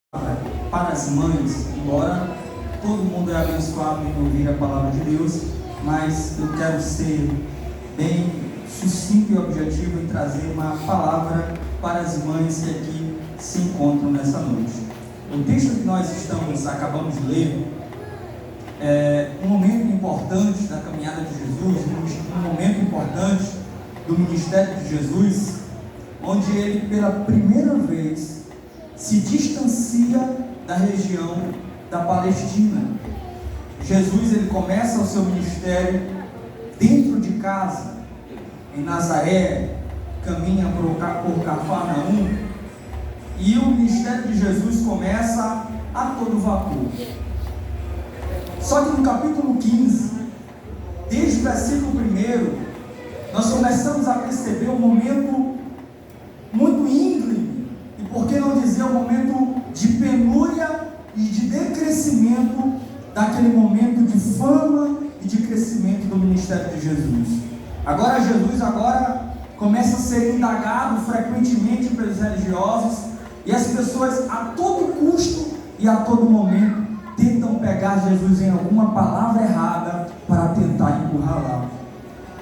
para as mães, embora todo mundo é abençoado em ouvir a palavra de Deus, mas eu quero ser bem sucinto e objetivo em trazer uma palavra para as mães que aqui se encontram nessa noite. O texto que nós acabamos de ler é um momento importante da caminhada de Jesus, um momento importante do ministério de Jesus, onde ele pela primeira vez se distancia da região da Palestina. Jesus ele começa o seu ministério dentro de casa, em Nazaré, caminha por Cafarnaum, e o ministério de Jesus começa a todo vapor. Só que no capítulo 15, desde o versículo 1, nós começamos a perceber um momento muito íngreme, e por que não dizer um momento de penúria e de decrescimento daquele momento de fama e de crescimento do ministério de Jesus. Jesus começa a ser indagado frequentemente pelos religiosos, e as pessoas a todo custo e a todo momento tentam pegar Jesus em alguma palavra errada para tentar encurralá-lo.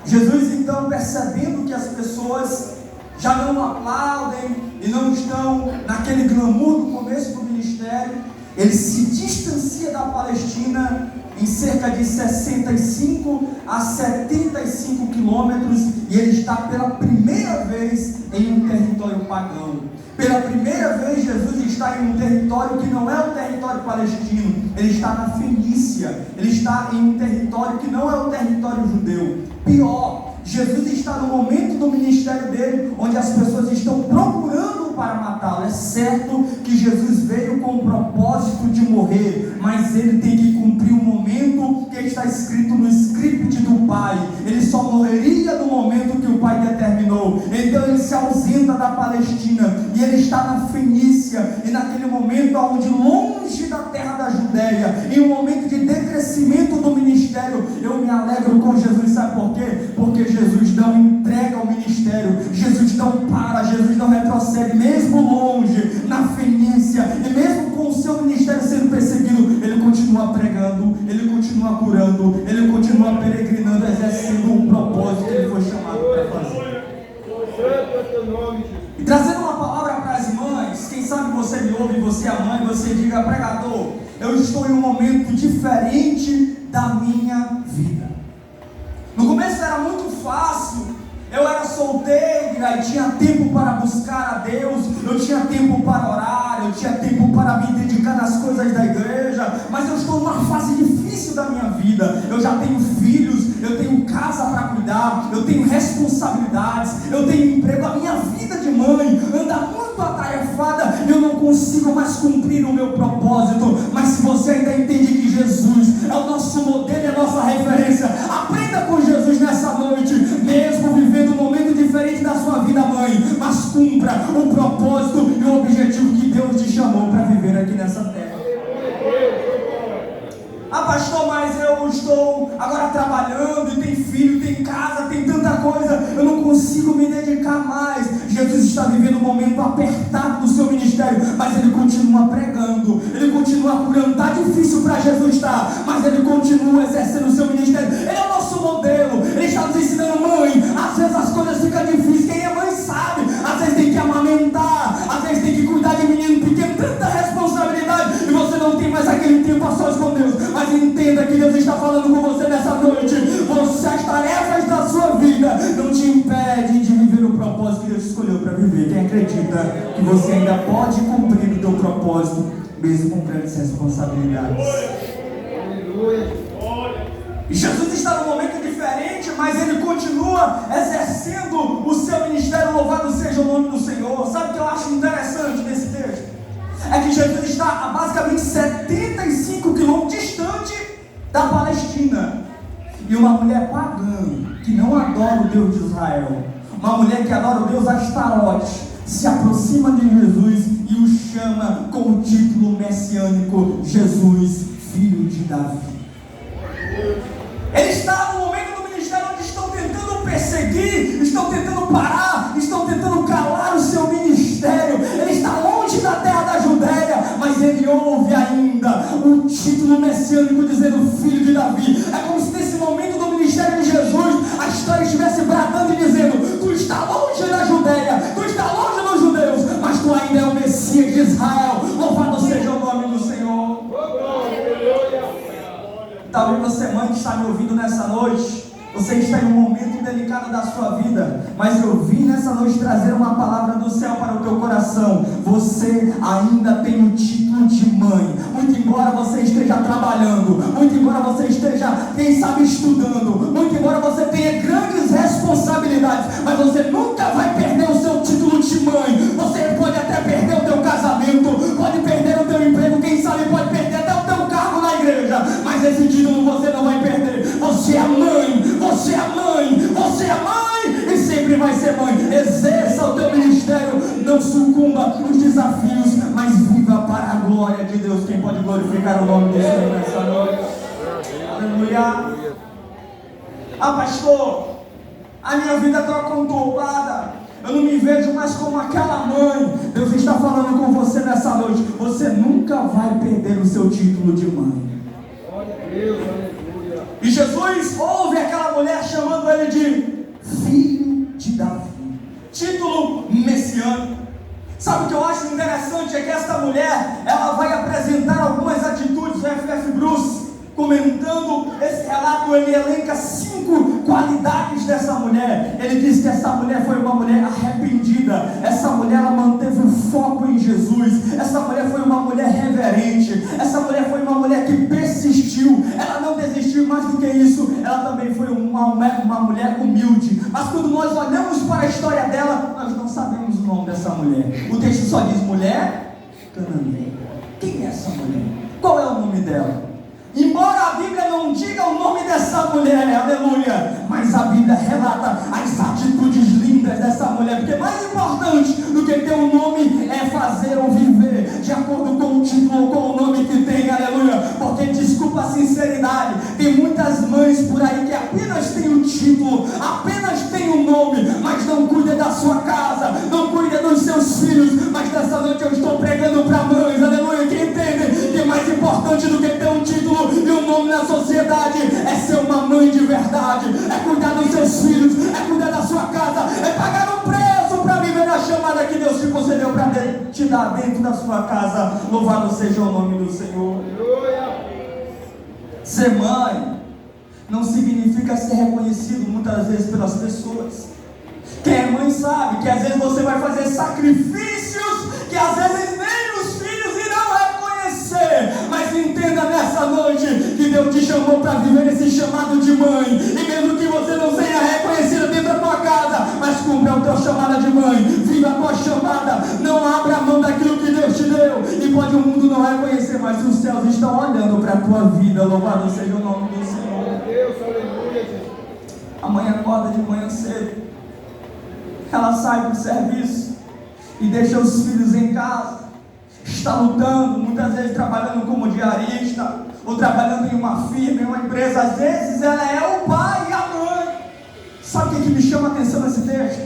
Jesus então, percebendo que as pessoas já não aplaudem e não estão naquele glamour do começo do ministério, ele se distancia da Palestina em cerca de 65 a 75 quilômetros, e ele está pela primeira vez em um território pagão. Pela primeira vez Jesus está em um território que não é o território palestino, ele está na Fenícia, ele está em um território que não é o território judeu. Pior, Jesus está no momento do ministério dele, onde as pessoas estão procurando para matá-lo. É certo que Jesus veio com o propósito de morrer, mas ele tem que cumprir o momento que está escrito no script do Pai. Ele só morreria no momento que o Pai determinou. Então ele se ausenta da Palestina e ele está na Fenícia, e naquele momento onde longe da terra da Judéia, em um momento de decrescimento do ministério, eu me alegro com Jesus. Sabe por quê? Porque Jesus não entrega o ministério, Jesus não para, Jesus não retrocede, mesmo longe, na Fenícia, e mesmo com o seu ministério sendo perseguido, ele continua pregando, ele continua curando, ele continua peregrinando, exercendo o propósito que ele foi chamado para fazer. E trazendo uma palavra para as mães, quem sabe você me ouve, você é mãe, você diga: pregador, eu estou em um momento diferente da minha vida. No começo era muito fácil, eu era solteira e tinha tempo para buscar a Deus, eu tinha tempo para orar, eu tinha tempo para me dedicar nas coisas da igreja, mas eu estou numa fase difícil da minha vida. Eu já tenho filhos, eu tenho casa para cuidar, eu tenho responsabilidades, eu tenho emprego, a minha vida de mãe anda muito atarefada, eu não consigo mais cumprir o meu propósito. Mas se você ainda entende que Jesus é o nosso modelo e a nossa referência, aprenda com Jesus nessa noite, mesmo vivendo um momento diferente da sua vida, mãe, mas cumpra o propósito e o objetivo que Deus te chamou para viver aqui nessa terra. Ah, pastor, mas eu estou agora trabalhando e tem filho, tem casa, tem tanta coisa, eu não consigo me dedicar mais. Jesus está vivendo um momento apertado do seu ministério, mas ele continua pregando, ele continua curando. Está difícil para Jesus, mas ele continua exercendo o seu ministério. Ele é o nosso modelo, ele está nos ensinando. Mãe, às vezes as coisas ficam difíceis, quem é mãe sabe, às vezes tem que amamentar, às vezes tem que cuidar de menino pequeno, tanta responsabilidade, e você não tem mais aquele tempo a sós com Deus. Mas entenda que Deus está falando com você nessa noite. As tarefas da sua vida não te impedem de viver o propósito que Deus escolheu para viver. Quem acredita que você ainda pode cumprir o teu propósito, mesmo com grandes responsabilidades? E Jesus está num momento diferente, mas ele continua exercendo o seu ministério. Louvado seja o nome do Senhor. Sabe o que eu acho interessante nesse texto? É que Jesus está a basicamente 75 quilômetros distante da Palestina, e uma mulher pagã, que não adora o Deus de Israel, uma mulher que adora o Deus Astarote, se aproxima de Jesus e o chama com o título messiânico: Jesus, filho de Davi. Ele está no momento do ministério onde estão tentando perseguir, estão tentando parar, estão tentando calar o seu ministério. Ele está longe da terra da Judéia, mas ainda o título messiânico dizendo filho de Davi. É como se nesse momento do ministério de Jesus a história estivesse bradando e dizendo: tu está longe da Judéia, tu está longe dos judeus, mas tu ainda é o Messias de Israel. Louvado seja o nome do Senhor. Talvez você, mãe, que está me ouvindo nessa noite, você está em um momento delicado da sua vida, mas eu vim nessa noite trazer uma palavra do céu para o teu coração. Você ainda tem o título de mãe, muito embora você esteja trabalhando, muito embora você esteja, quem sabe, estudando, muito embora você tenha grandes responsabilidades, mas você nunca vai perder o seu título de mãe. Você pode até perder o teu casamento, pode perder o teu emprego, quem sabe pode perder até o teu cargo na igreja, mas esse título você não vai perder. Você é mãe, você é mãe, você é mãe e sempre vai ser mãe. Exerça o teu ministério, não sucumba aos desafios, mas viva para a glória de Deus. Quem pode glorificar o nome do Senhor nessa noite? Aleluia. Ah, pastor, a minha vida está conturbada, eu não me vejo mais como aquela mãe. Deus está falando com você nessa noite: você nunca vai perder o seu título de mãe. Glória a Deus, aleluia. E Jesus ouve aquela mulher chamando ele de filho de Davi, título messiânico. Sabe o que eu acho interessante? É que esta mulher, ela vai apresentar algumas atitudes. O F.F. Bruce, comentando esse relato, ele elenca 5 qualidades dessa mulher. Ele diz que essa mulher foi uma mulher arrependida, essa mulher, ela manteve o foco em Jesus, essa mulher foi uma mulher reverente, essa mulher foi uma mulher que persistiu, ela não desistiu. Mais do que isso, ela também foi uma mulher humilde. Mas quando nós olhamos para a história dela, nós não sabemos o nome dessa mulher. O texto só diz mulher cananeia. Quem é essa mulher? Qual é o nome dela? Embora a Bíblia não diga o nome dessa mulher, aleluia, mas a Bíblia relata as atitudes lindas dessa mulher, porque mais importante do que ter um nome é fazer ou viver de acordo com o título ou com o nome que tem, aleluia. Porque, desculpa a sinceridade, tem muitas mães por aí que apenas tem o título, apenas tem o nome, mas não cuida da sua casa, não cuida dos seus filhos. Mas nessa noite eu estou pregando para mães, aleluia, que entendem que é mais importante do que ter um título e um nome na sociedade é ser uma mãe de verdade, é cuidar dos seus filhos, é cuidar da sua casa, é pagar um preço para viver a chamada que Deus te concedeu para te dar dentro da sua casa. Louvado seja o nome do Senhor. Ser mãe não significa ser reconhecido muitas vezes pelas pessoas. Quem é mãe sabe que às vezes você vai fazer sacrifícios que às vezes nem os filhos irão reconhecer. Mas entenda nessa noite que Deus te chamou para viver esse chamado de mãe. E mesmo que você não seja reconhecida dentro da tua casa, mas cumpra a tua chamada de mãe, viva a tua chamada, não abra a mão daquilo que Deus te deu. E pode o mundo não reconhecer, mas os céus estão olhando para a tua vida. Louvado seja o nome do Senhor. Deus, aleluia, Jesus. A mãe acorda de manhã cedo, ela sai para o serviço e deixa os filhos em casa. Está lutando, muitas vezes trabalhando como diarista, ou trabalhando em uma firma, em uma empresa. Às vezes ela é o pai e a mãe. Sabe o que me chama a atenção nesse texto?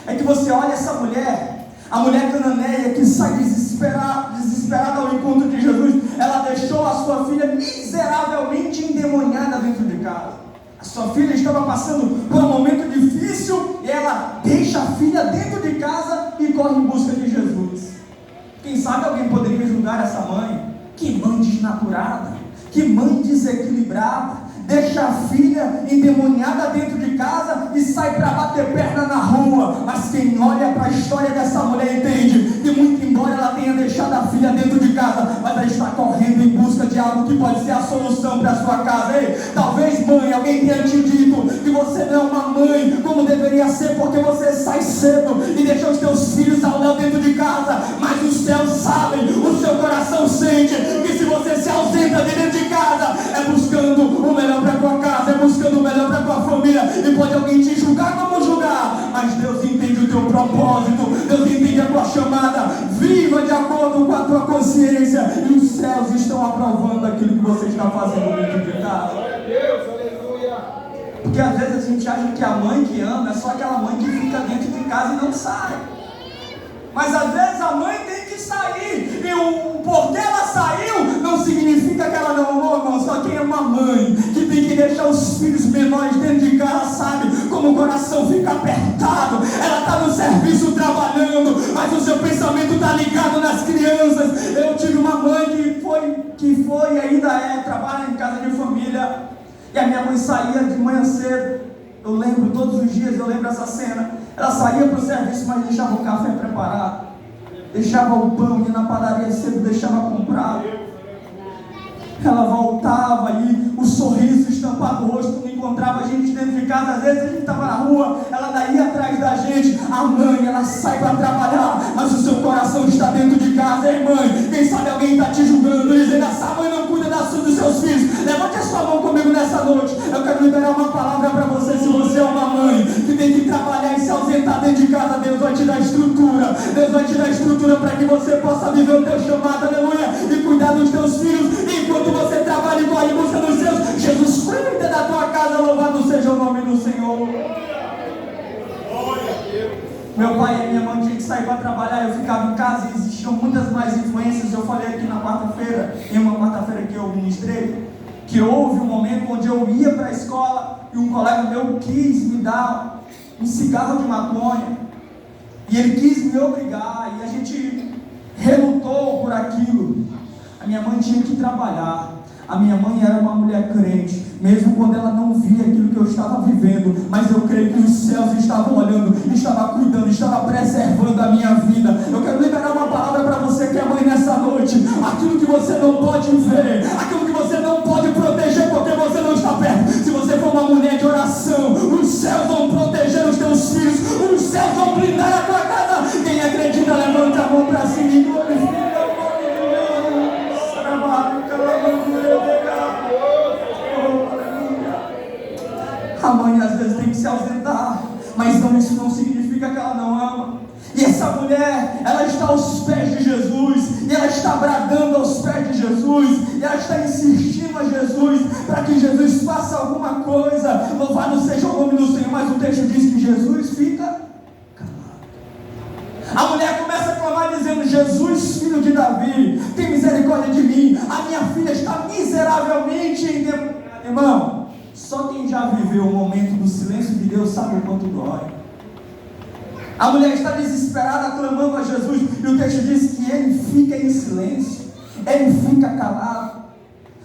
É que você olha essa mulher, a mulher cananeia que sai desesperada ao encontro de Jesus. Ela deixou a sua filha miseravelmente endemoniada dentro de casa. A sua filha estava passando por um momento difícil e ela deixa a filha dentro de casa e corre em busca de Jesus. Quem sabe alguém poderia julgar essa mãe? Que mãe desnaturada, que mãe desequilibrada, deixa a filha endemoniada dentro de casa e sai para bater perna na rua. Mas quem olha para a história dessa mulher entende que muito embora ela tenha deixado a filha dentro de casa, mas ela está correndo em busca de algo que pode ser a solução para a sua casa. Ei, talvez, mãe, alguém tenha te dito que você não é uma mãe como deveria ser, porque você sai cedo e deixa os teus filhos ao lado dentro de casa. Mas os céus sabem, o seu coração sente que se você se ausenta de dentro de casa, é buscando o melhor para a tua casa, é buscando o melhor para a tua família. E pode alguém te julgar como julgar, mas Deus entende o teu propósito, Deus entende a tua chamada. Viva de acordo com a tua consciência, e os céus estão aprovando aquilo que você está fazendo dentro de casa. Glória a Deus, aleluia. Porque às vezes a gente acha que a mãe que ama é só aquela mãe que fica dentro de casa e não sai. Mas às vezes a mãe tem que sair, e o porquê ela saiu não significa deixar os filhos menores dentro de casa, sabe como o coração fica apertado. Ela está no serviço trabalhando, mas o seu pensamento está ligado nas crianças. Eu tive uma mãe que foi e ainda trabalha em casa de família, e a minha mãe saía de manhã cedo. Eu lembro todos os dias, eu lembro essa cena. Ela saía para o serviço, mas deixava o café preparado, deixava o pão, ia na padaria cedo, deixava comprado. Ela voltava e o sorriso estampado no rosto, quando encontrava a gente dentro de casa. Às vezes a gente estava na rua, ela daí atrás da gente. A mãe, ela sai para trabalhar, mas o seu coração está dentro de casa. Ei mãe, quem sabe alguém está te julgando, dizendo: essa mãe não cuida dos seus filhos. Levante a sua mão comigo nessa noite. Eu quero liberar uma palavra para você. Se você é uma mãe que tem que trabalhar e se ausentar dentro de casa, Deus vai te dar estrutura. Deus vai te dar estrutura para que você possa viver o teu chamado, aleluia, e cuidar dos teus filhos enquanto você trabalha e corre em busca dos seus. Jesus cuida da tua casa, louvado seja o nome do Senhor. Meu pai e minha mãe tinham que sair para trabalhar, eu ficava em casa e existiam muitas mais influências. Eu falei aqui na quarta-feira, em uma quarta-feira que eu ministrei, que houve um momento onde eu ia para a escola e um colega meu quis me dar um cigarro de maconha, e ele quis me obrigar, e a gente relutou por aquilo. A minha mãe tinha que trabalhar. A minha mãe era uma mulher crente, mesmo quando ela não via aquilo que eu estava vivendo, mas eu creio que os céus estavam olhando, estava cuidando, estava preservando a minha vida. Eu quero liberar uma palavra para você que é mãe nessa noite. Aquilo que você não pode ver, aquilo que você não pode proteger porque você não está perto, se você for uma mulher de oração, os céus vão proteger os teus filhos, os céus vão blindar a tua casa. Quem acredita, levante a mão para cima e glorifica. A mãe às vezes tem que se ausentar, mas não, isso não significa que ela não ama. E essa mulher, ela está aos pés de Jesus, e ela está bradando aos pés de Jesus, e ela está insistindo a Jesus para que Jesus faça alguma coisa. Louvado seja o nome do Senhor. Mas o texto diz que Jesus fica calado. A mulher começa a clamar dizendo: Jesus, filho de Davi, tem misericórdia de mim, a minha filha está miseravelmente endemoniada. Irmão, só quem já viveu o momento do silêncio de Deus sabe o quanto dói. A mulher está desesperada, clamando a Jesus, e o texto diz que ele fica em silêncio, ele fica calado.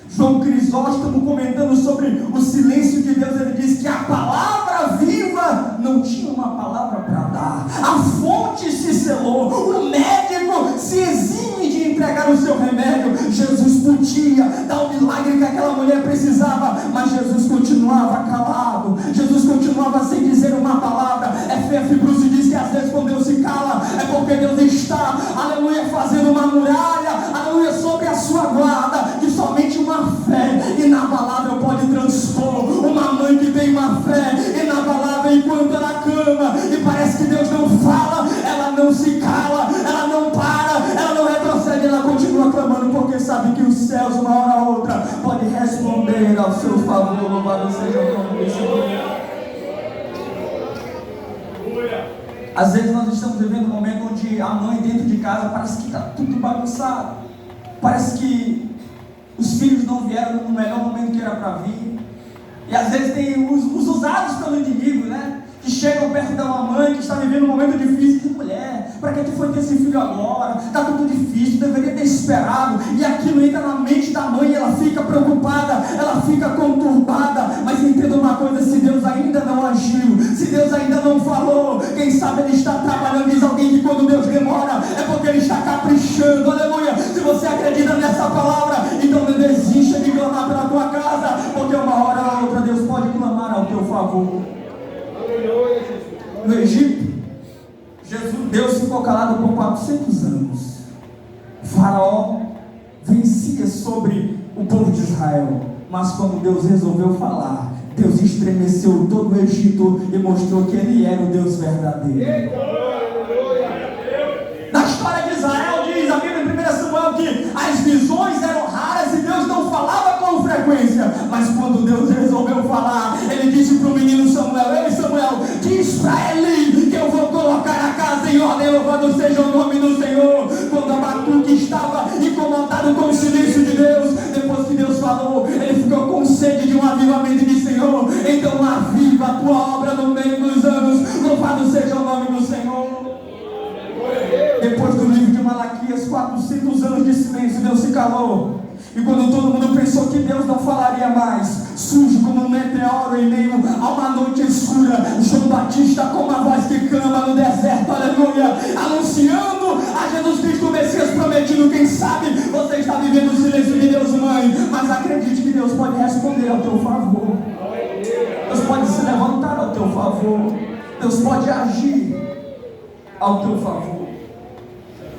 João Crisóstomo, comentando sobre o silêncio de Deus, ele diz que a palavra viva não tinha uma palavra para dar, a fonte se selou, o médico se exime de entregar o seu remédio. Jesus podia dar o milagre que aquela mulher precisava, mas Jesus continuava calado, Jesus continuava sem dizer uma palavra. F.F. Bruce diz que às vezes quando Deus se cala, é porque Deus está, aleluia, fazendo uma muralha, aleluia, sobre a sua guarda, que somente uma fé inabalável pode transpor. Uma mãe que tem uma fé inabalável enquanto ela clama, e parece que Deus não fala, ela não se cala, ela não para, ela não retrocede, ela continua clamando, porque sabe que os céus, uma hora ou outra, podem responder ao seu favor. Louvado seja o nome do Senhor. Às vezes nós estamos vivendo um momento onde a mãe dentro de casa parece que está tudo bagunçado, parece que os filhos não vieram no melhor momento que era para vir, e às vezes tem os usados pelo inimigo, né? Que chegam perto da mãe que está vivendo um momento difícil, e mulher, para que tu foi ter esse filho agora? Está tudo difícil, deveria ter esperado. E aquilo entra na mente da mãe, ela fica preocupada, ela fica conturbada. Mas entenda uma coisa: se Deus ainda não agiu, se Deus ainda não falou, quem sabe Ele está trabalhando. Diz alguém que quando Deus demora, é porque Ele está caprichando, aleluia. Se você acredita nessa palavra, então não desista de clamar pela tua casa, porque uma hora ou outra Deus pode clamar ao teu favor. No Egito, Deus ficou calado por 400 anos. Faraó vencia sobre o povo de Israel, mas quando Deus resolveu falar, Deus estremeceu todo o Egito e mostrou que Ele era o Deus verdadeiro. Na história de Israel, diz a Bíblia em 1 Samuel que as visões eram raras e Deus não falava com frequência, mas quando Deus resolveu falar, Ele disse para o menino Samuel: ei Samuel, diz para ele que eu vou colocar a casa em ordem. Louvado seja o nome do Senhor. Quando Abacuque estava incomodado com o silêncio de Deus, depois que Deus falou, ele ficou com sede de uma avivamento e diz: Senhor, então aviva a tua obra no meio dos anos. Louvado seja o nome do Senhor. Depois do livro de Malaquias, 400 anos de silêncio, Deus se calou. E quando todo mundo pensou que Deus não falaria mais, surge como um meteoro em meio a uma noite escura, João Batista com uma voz que clama no deserto, aleluia, anunciando a Jesus Cristo, o Messias prometido. Quem sabe você está vivendo o silêncio de Deus, mãe, mas acredite que Deus pode responder ao teu favor. Deus pode se levantar ao teu favor. Deus pode agir ao teu favor.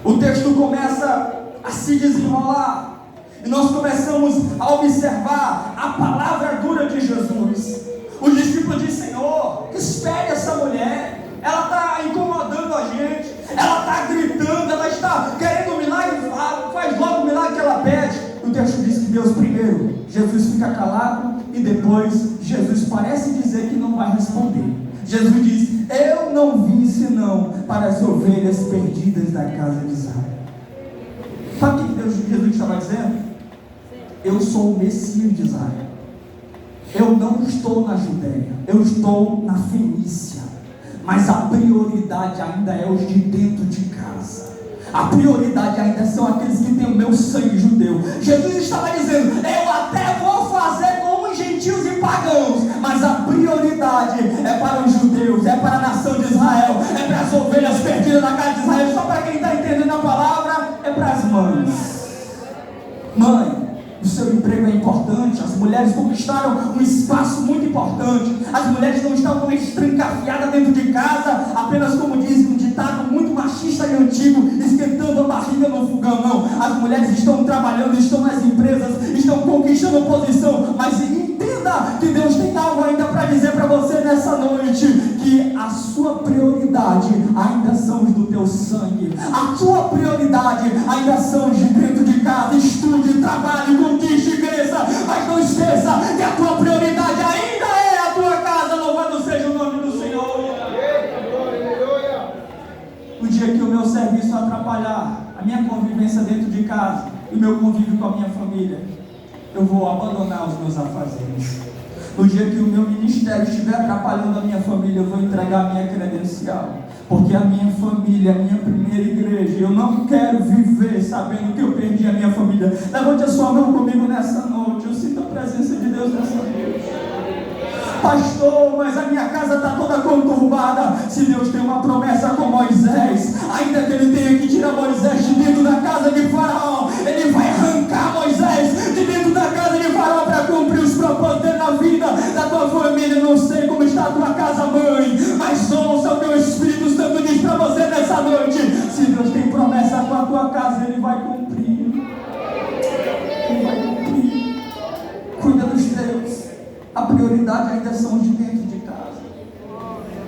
O texto começa a se desenrolar e nós começamos a observar a palavra dura de Jesus. Os discípulos dizem: Senhor, espere essa mulher, ela está incomodando a gente, ela está gritando, ela está querendo um milagre, faz logo o milagre que ela pede. O texto diz que Deus primeiro, Jesus fica calado e depois Jesus parece dizer que não vai responder. Jesus diz: eu não vim senão para as ovelhas perdidas da casa de Israel. Sabe o que Jesus estava dizendo? Eu sou o Messias de Israel. Eu não estou na Judéia, eu estou na Fenícia. Mas a prioridade ainda é os de dentro de casa. A prioridade ainda são aqueles que têm o meu sangue judeu. Jesus estava dizendo: eu até vou fazer com os gentios e pagãos, mas a prioridade é para os judeus, é para a nação de Israel, é para as ovelhas perdidas na casa de Israel. Só para quem está entendendo a palavra, é para as mães. Mãe, o seu emprego é importante. As mulheres conquistaram um espaço muito importante. As mulheres não estão estrancafiadas dentro de casa, apenas como diz um ditado muito machista e antigo, esquentando a barriga no fogão. Não, as mulheres estão trabalhando, estão nas empresas, estão conquistando posição. Mas entenda que Deus tem algo ainda para dizer para você nessa noite, que a sua prioridade ainda são os do teu sangue. A tua prioridade ainda são os de dentro de casa. Estude, trabalhe, conquiste, cresça, mas não esqueça que a tua prioridade ainda é a tua casa. Louvado seja o nome do Senhor. O dia que o meu serviço atrapalhar a minha convivência dentro de casa e o meu convívio com a minha família, eu vou abandonar os meus afazeres. No dia que o meu ministério estiver atrapalhando a minha família, eu vou entregar a minha credencial, porque a minha família é a minha primeira igreja. Eu não quero viver sabendo que eu perdi a minha família. Levante a sua mão comigo nessa noite. Eu sinto a presença de Deus nessa noite. Pastor, mas a minha casa está toda conturbada. Se Deus tem uma promessa com Moisés, ainda que Ele tenha que tirar Moisés de dentro da casa de Faraó, Ele vai arrancar Moisés de dentro da casa de Faraó para cumprir os propósitos dele na vida da tua família. Não sei como está a tua casa, mãe, mas ouça o que o Espírito Santo diz para você nessa noite. Se Deus tem promessa com a tua casa, Ele vai cumprir. Ele vai cumprir. Cuida dos teus. A prioridade ainda são os de dentro de casa.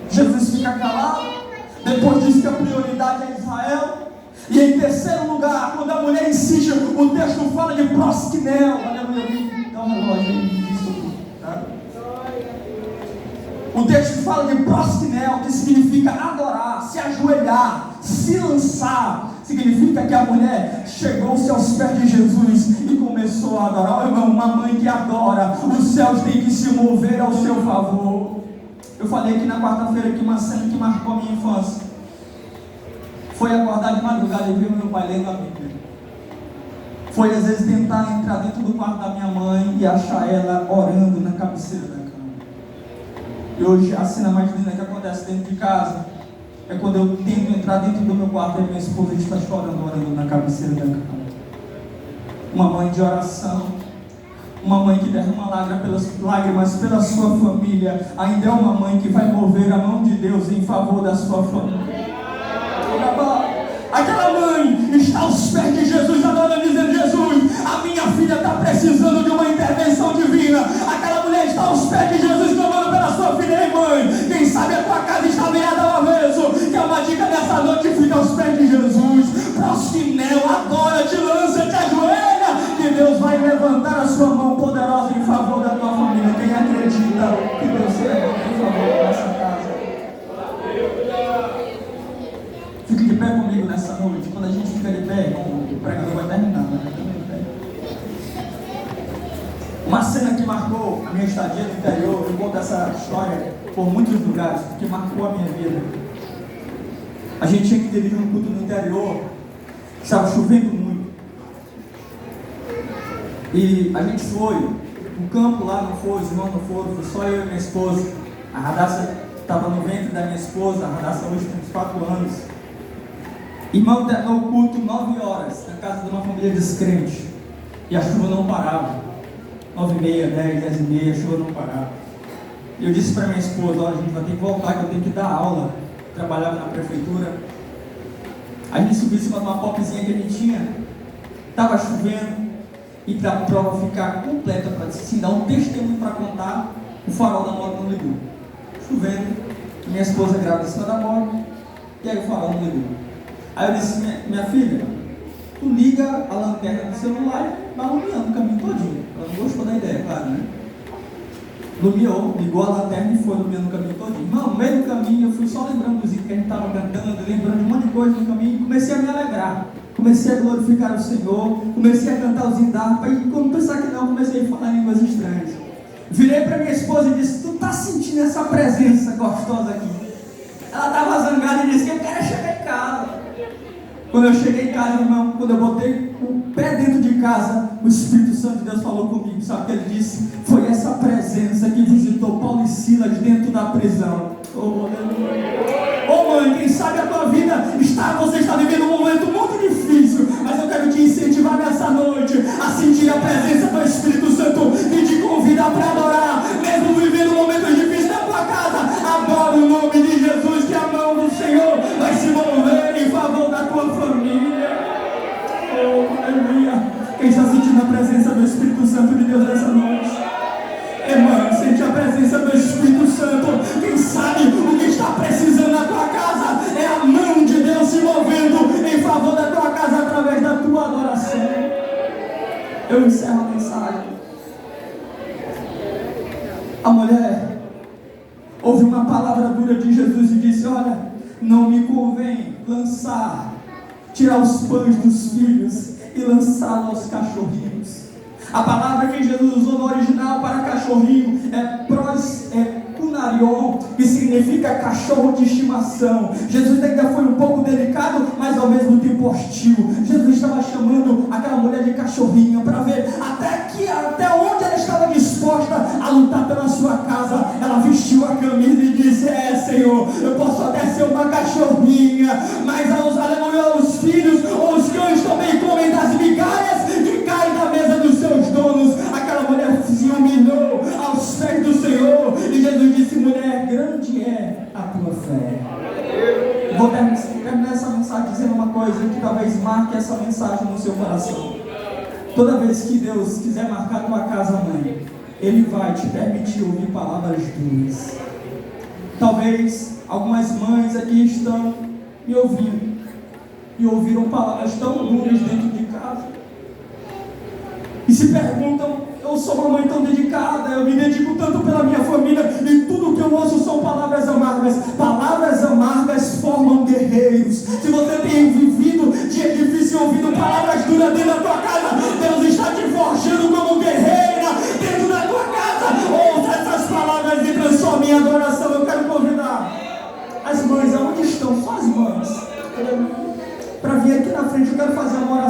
Jesus fica calado. Depois diz que a prioridade é Israel. E em terceiro lugar, quando a mulher insiste, o texto fala de prosquinel. Aleluia. Dá um relógio aí. Tá? O texto fala de prosquinel, que significa adorar, se ajoelhar, se lançar. Significa que a mulher chegou-se aos pés de Jesus e começou a adorar. Irmão, uma mãe que adora, os céus têm que se mover ao seu favor. Eu falei aqui na quarta-feira que uma cena que marcou a minha infância foi acordar de madrugada e ver meu pai lendo a Bíblia. Foi às vezes tentar entrar dentro do quarto da minha mãe e achar ela orando na cabeceira da cama. E hoje a cena mais linda que acontece dentro de casa é quando eu tento entrar dentro do meu quarto e minha esposa está chorando, orando na cabeceira da cama. Uma mãe de oração, uma mãe que derrama lágrimas pela sua família, ainda é uma mãe que vai mover a mão de Deus em favor da sua família. Aquela mãe está aos pés de Jesus, adorando, dizendo: Jesus, a minha filha está precisando de uma intervenção divina. Aquela mulher está aos pés de Jesus, clamando pela sua filha. Ei, mãe, quem sabe a tua casa está virada ao avesso, que é uma dica dessa noite: fica aos pés de Jesus, prosquinel, adora, te lança, te ajoelha, que Deus vai levantar a sua mão poderosa em favor da tua família. Quem acredita que Deus se levanta em favor dessa casa? Fique de pé comigo nessa noite. Quando a gente fica de pé, o pregador vai terminar, né? Uma Uma cena que marcou a minha estadia no interior, eu conto essa história por muitos lugares, porque marcou a minha vida. A gente tinha que dirigir um culto no interior, estava chovendo muito. E a gente foi, o campo lá não foi, os irmãos não foram, foi só eu e minha esposa. A Radassa estava no ventre da minha esposa, a Radassa hoje tem uns 4 anos. Irmão, terminou o culto 9 horas, na casa de uma família descrente. E a chuva não parava. 9h30, 10, 10h30, a chuva não parava. E eu disse para minha esposa, olha, a gente vai ter que voltar, que eu tenho que dar aula. Eu trabalhava na prefeitura. A gente subiu em cima de uma popzinha que a gente tinha. Estava chovendo. E para a prova ficar completa, para assim, dar um testemunho para contar, o farol da moto não ligou. Chovendo, minha esposa grávida em cima da moto, e aí o farol não ligou. Aí eu disse, minha filha, tu liga a lanterna do celular e vai iluminando o caminho todinho. Ela não gostou da ideia, claro, né? Iluminou, ligou a lanterna e foi iluminando o caminho todinho. Irmão, no meio do caminho eu fui só lembrando dos itens que a gente estava cantando, lembrando de um monte de coisa no caminho, e comecei a me alegrar. Comecei a glorificar o Senhor, comecei a cantar os hinos, e quando pensar que não, comecei a falar em línguas estranhas. Virei para minha esposa e disse, tu tá sentindo essa presença gostosa aqui? Ela estava zangada e disse, eu quero chegar em casa. Quando eu cheguei em casa, irmão, quando eu botei o pé dentro de casa, o Espírito Santo de Deus falou comigo, sabe o que ele disse? Foi essa presença que visitou Paulo e Silas dentro da prisão. Oh, aleluia. Oh mãe, quem sabe a tua vida você está vivendo um momento muito difícil, mas eu quero te incentivar nessa noite a sentir a presença do Espírito Santo que te convida para adorar, mesmo vivendo momentos difíceis na tua casa. Adora o nome de Jesus, que a mão do Senhor vai se mover em favor da tua família. Oh, aleluia. Quem está sentindo a presença do Espírito Santo de Deus nessa noite? Irmão, sente a presença do Espírito Santo. Quem sabe o que está precisando na tua casa é a mão de Deus se movendo em favor da tua casa através da tua adoração. Eu encerro a mensagem. A mulher ouviu uma palavra dura de Jesus e disse, olha, não me convém tirar os pães dos filhos e lançá-los aos cachorrinhos. A palavra que Jesus usou no original para cachorrinho é cunarion, que significa cachorro de estimação. Jesus ainda foi um pouco delicado, mas ao mesmo tempo hostil. Jesus estava chamando aquela mulher de cachorrinha para ver até onde ela estava disposta a lutar pela sua casa. Ela vestiu a camisa e disse, Senhor, eu posso até ser uma cachorrinha, mas os filhos ou os cães também comem das migalhas que caem da mesa dos seus donos. Aquela mulher se humilhou aos pés do Senhor e Jesus disse, mulher, grande é a tua fé. Vou terminar essa mensagem dizendo uma coisa que talvez marque essa mensagem no seu coração. Toda vez que Deus quiser marcar a tua casa, mãe, Ele vai te permitir ouvir palavras duras. Talvez algumas mães aqui estão me ouvindo e ouviram palavras tão duras dentro de casa e se perguntam, eu sou uma mãe tão dedicada, eu me dedico tanto pela minha família e tudo que eu ouço são palavras amargas. Palavras amargas formam guerreiros. Se você tem vivido dia difícil ouvindo palavras duras dentro da tua casa, Deus está te forjando como guerreira dentro da tua casa. Ouça essas palavras e transforme em adoração. Eu quero convidar as mães, aonde estão? Só as mães, para vir aqui na frente. Eu quero fazer uma oração.